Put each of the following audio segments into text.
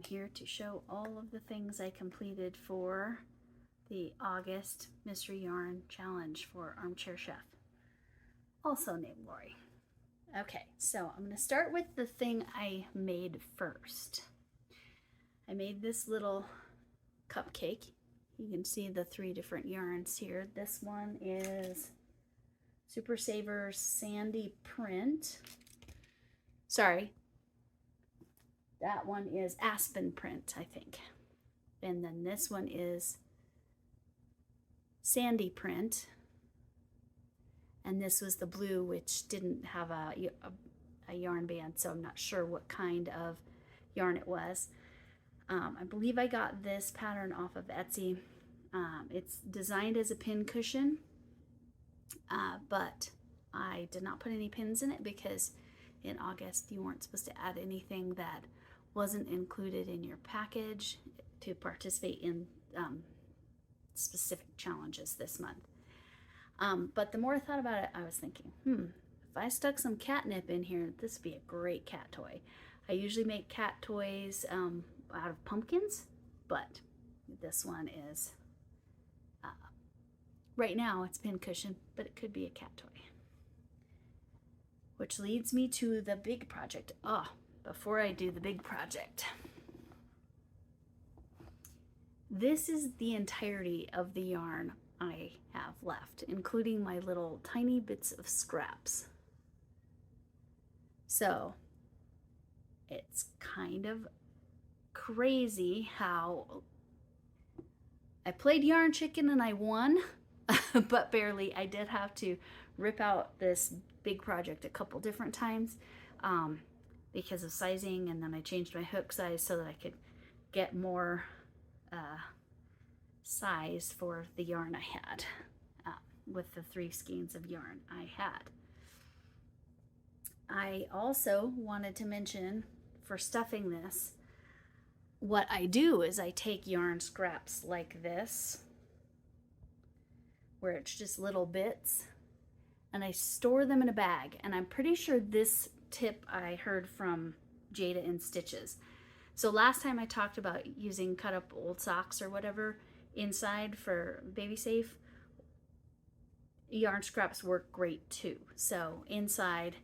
here to show all of the things I completed for the August Mystery Yarn Challenge for Armchair Chef, also named Lori. Okay, so I'm going to start with the thing I made first. I made this little cupcake. You can see the 3 different yarns here. This one is Super Saver Sandy Print. Sorry, that one is Aspen Print, I think. And then this one is Sandy Print. And this was the blue, which didn't have a yarn band, so I'm not sure what kind of yarn it was. I believe I got this pattern off of Etsy. It's designed as a pin cushion, but I did not put any pins in it because in August you weren't supposed to add anything that wasn't included in your package to participate in specific challenges this month. But the more I thought about it, I was thinking, if I stuck some catnip in here, this would be a great cat toy. I usually make cat toys out of pumpkins, but this one is, right now it's pin cushion, but it could be a cat toy. Which leads me to the big project. Before I do the big project, this is the entirety of the yarn I have left, including my little tiny bits of scraps. So it's kind of crazy how I played Yarn Chicken and I won, but barely. I did have to rip out this big project a couple different times because of sizing, and then I changed my hook size so that I could get more size for the yarn I had with the 3 skeins of yarn I had. I also wanted to mention, for stuffing this, what I do is I take yarn scraps like this, where it's just little bits, and I store them in a bag. And I'm pretty sure this tip I heard from Jada in Stitches. So last time I talked about using cut up old socks or whatever inside for baby safe, yarn scraps work great too. So inside,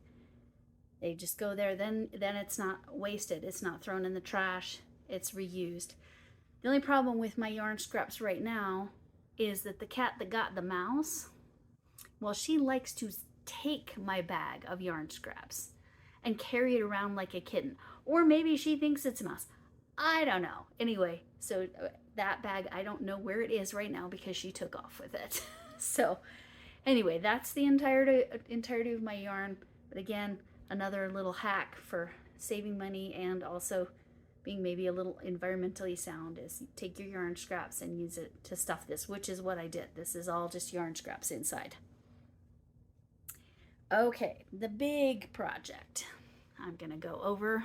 they just go there, then it's not wasted, it's not thrown in the trash, it's reused. The only problem with my yarn scraps right now is that the cat that got the mouse, well, she likes to take my bag of yarn scraps and carry it around like a kitten. Or maybe she thinks it's a mouse. I don't know. Anyway, so that bag, I don't know where it is right now because she took off with it. So anyway, that's the entirety of my yarn. But again, another little hack for saving money and also being maybe a little environmentally sound is take your yarn scraps and use it to stuff this, which is what I did. This is all just yarn scraps inside. Okay, the big project. I'm gonna go over,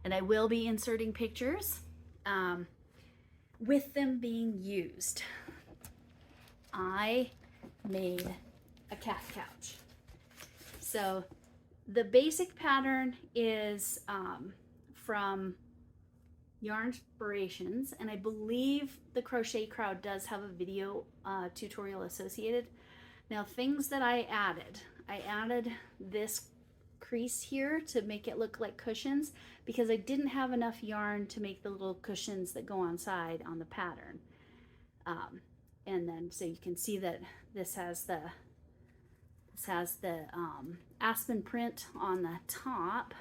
and I will be inserting pictures with them being used. I made a cat couch. So the basic pattern is from Yarnspirations, and I believe the Crochet Crowd does have a video tutorial associated. Now, things that I added this crease here to make it look like cushions because I didn't have enough yarn to make the little cushions that go on side on the pattern. And then so you can see that this has the Aspen print on the top,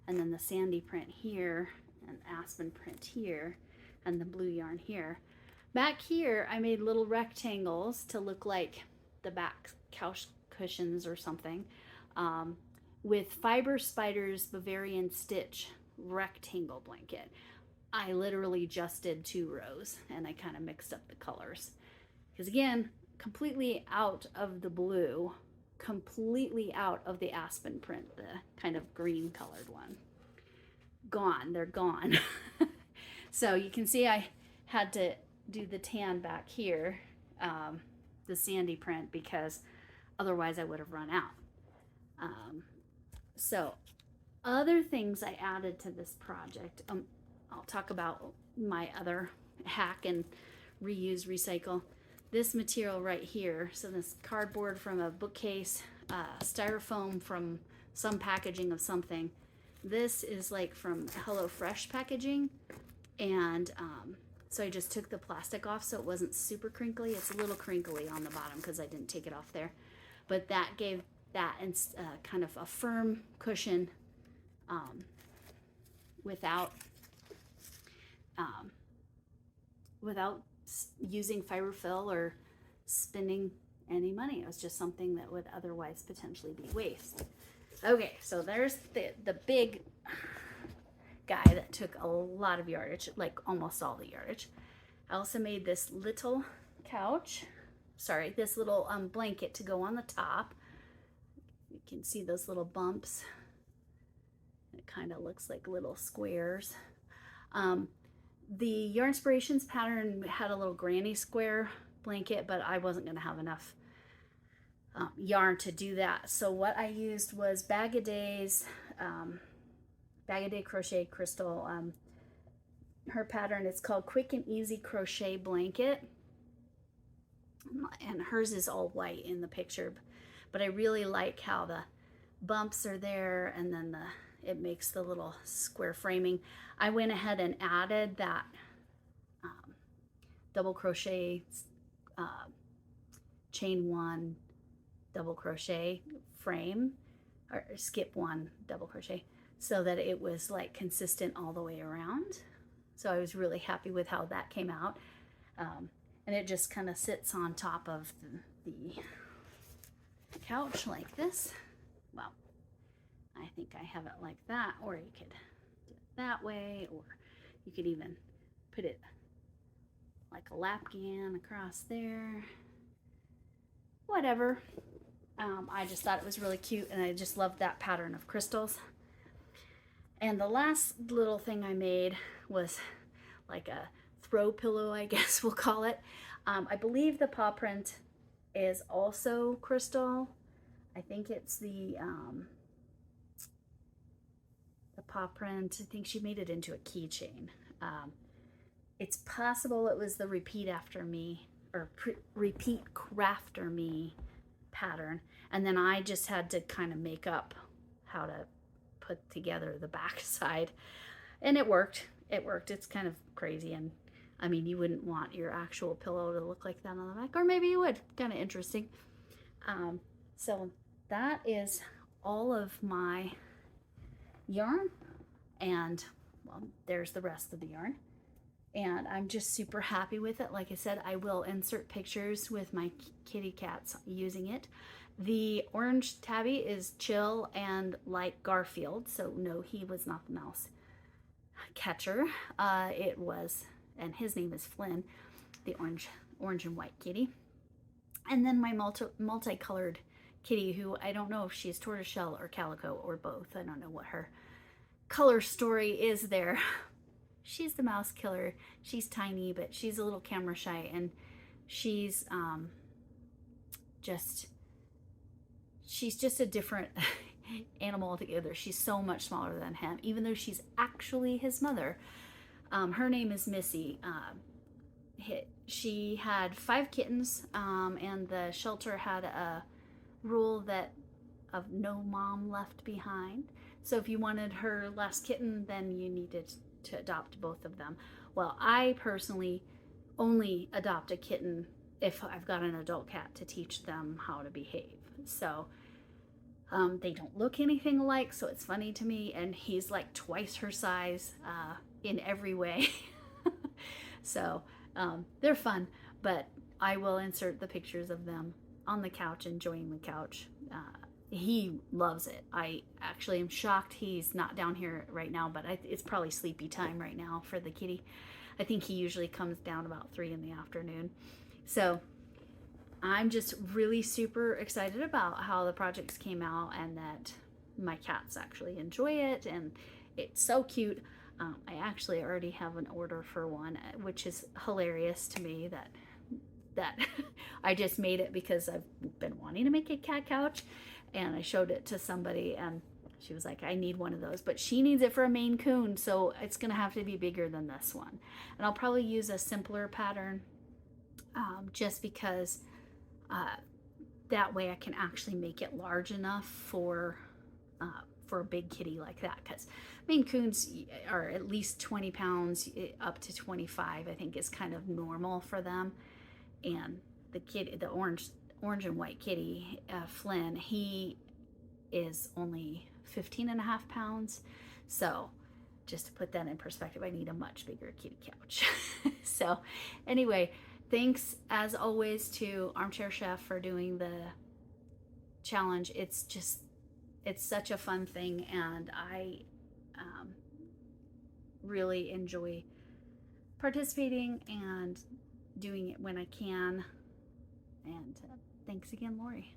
and then the Sandy print here, and Aspen print here, and the blue yarn here. Back here, I made little rectangles to look like the back couch cushions or something, with Fiber Spiders Bavarian Stitch rectangle blanket. I literally just did 2 rows, and I kind of mixed up the colors. Because again, completely out of the blue, completely out of the Aspen print, the kind of green colored one. Gone, they're gone. So you can see I had to do the tan back here, the Sandy print, because otherwise I would have run out. So other things I added to this project, I'll talk about my other hack and reuse, recycle. This material right here, so this cardboard from a bookcase, styrofoam from some packaging of something. This is like from HelloFresh packaging, and so I just took the plastic off so it wasn't super crinkly. It's a little crinkly on the bottom because I didn't take it off there, but that gave that kind of a firm cushion without using fiberfill or spending any money. It was just something that would otherwise potentially be waste. Okay, so there's the big guy that took a lot of yardage, like almost all the yardage. I also made this little couch, sorry, this little blanket to go on the top. You can see those little bumps. It kind of looks like little squares. The Yarn Inspirations pattern had a little granny square blanket, but I wasn't going to have enough yarn to do that. So what I used was Bag a Day Crochet Crystal. Her pattern is called Quick and Easy Crochet Blanket, and hers is all white in the picture, but I really like how the bumps are there, and then it makes the little square framing. I went ahead and added that double crochet, chain one, double crochet frame, or skip one, double crochet, so that it was like consistent all the way around. So I was really happy with how that came out. And it just kind of sits on top of the couch like this. Well, I think I have it like that, or you could do it that way, or you could even put it like a lapgan across there. Whatever. I just thought it was really cute, and I just loved that pattern of crystals. And the last little thing I made was like a throw pillow, I guess we'll call it. I believe the paw print is also crystal. I think it's the paw print. I think she made it into a keychain. It's possible it was the repeat after me, or repeat crafter me pattern, and then I just had to kind of make up how to put together the back side, and it worked. It's kind of crazy, and I mean, you wouldn't want your actual pillow to look like that on the back, or maybe you would. Kind of interesting. So that is all of my yarn, and well, there's the rest of the yarn, and I'm just super happy with it. Like I said, I will insert pictures with my kitty cats using it. The orange tabby is chill and like Garfield, so no, he was not the mouse catcher. It was, and his name is Flynn, the orange and white kitty. And then my multicolored kitty, who I don't know if she's tortoiseshell or calico or both. I don't know what her color story is there. She's the mouse killer. She's tiny, but she's a little camera shy, and she's just a different animal altogether. She's so much smaller than him, even though she's actually his mother. Her name is Missy. She had 5 kittens, and the shelter had a rule that of no mom left behind. So if you wanted her last kitten, then you needed to adopt both of them. Well, I personally only adopt a kitten if I've got an adult cat to teach them how to behave. So they don't look anything alike, so it's funny to me, and he's like twice her size in every way. So they're fun, but I will insert the pictures of them on the couch, enjoying the couch. He loves it. I actually am shocked he's not down here right now, but it's probably sleepy time right now for the kitty. I think he usually comes down about 3 in the afternoon. So I'm just really super excited about how the projects came out, and that my cats actually enjoy it, and it's so cute. I actually already have an order for one, which is hilarious to me that I just made it because I've been wanting to make a cat couch, and I showed it to somebody, and She was like, I need one of those, but she needs it for a Maine Coon, so it's gonna have to be bigger than this one. And I'll probably use a simpler pattern, just because that way I can actually make it large enough for a big kitty like that, because Maine Coons are at least 20 pounds, up to 25, I think is kind of normal for them. And the kitty, the orange and white kitty, Flynn, he is only 15.5 pounds. So just to put that in perspective, I need a much bigger kitty couch. So anyway, thanks as always to Armchair Chef for doing the challenge. It's such a fun thing, and I really enjoy participating and doing it when I can. And thanks again, Lori.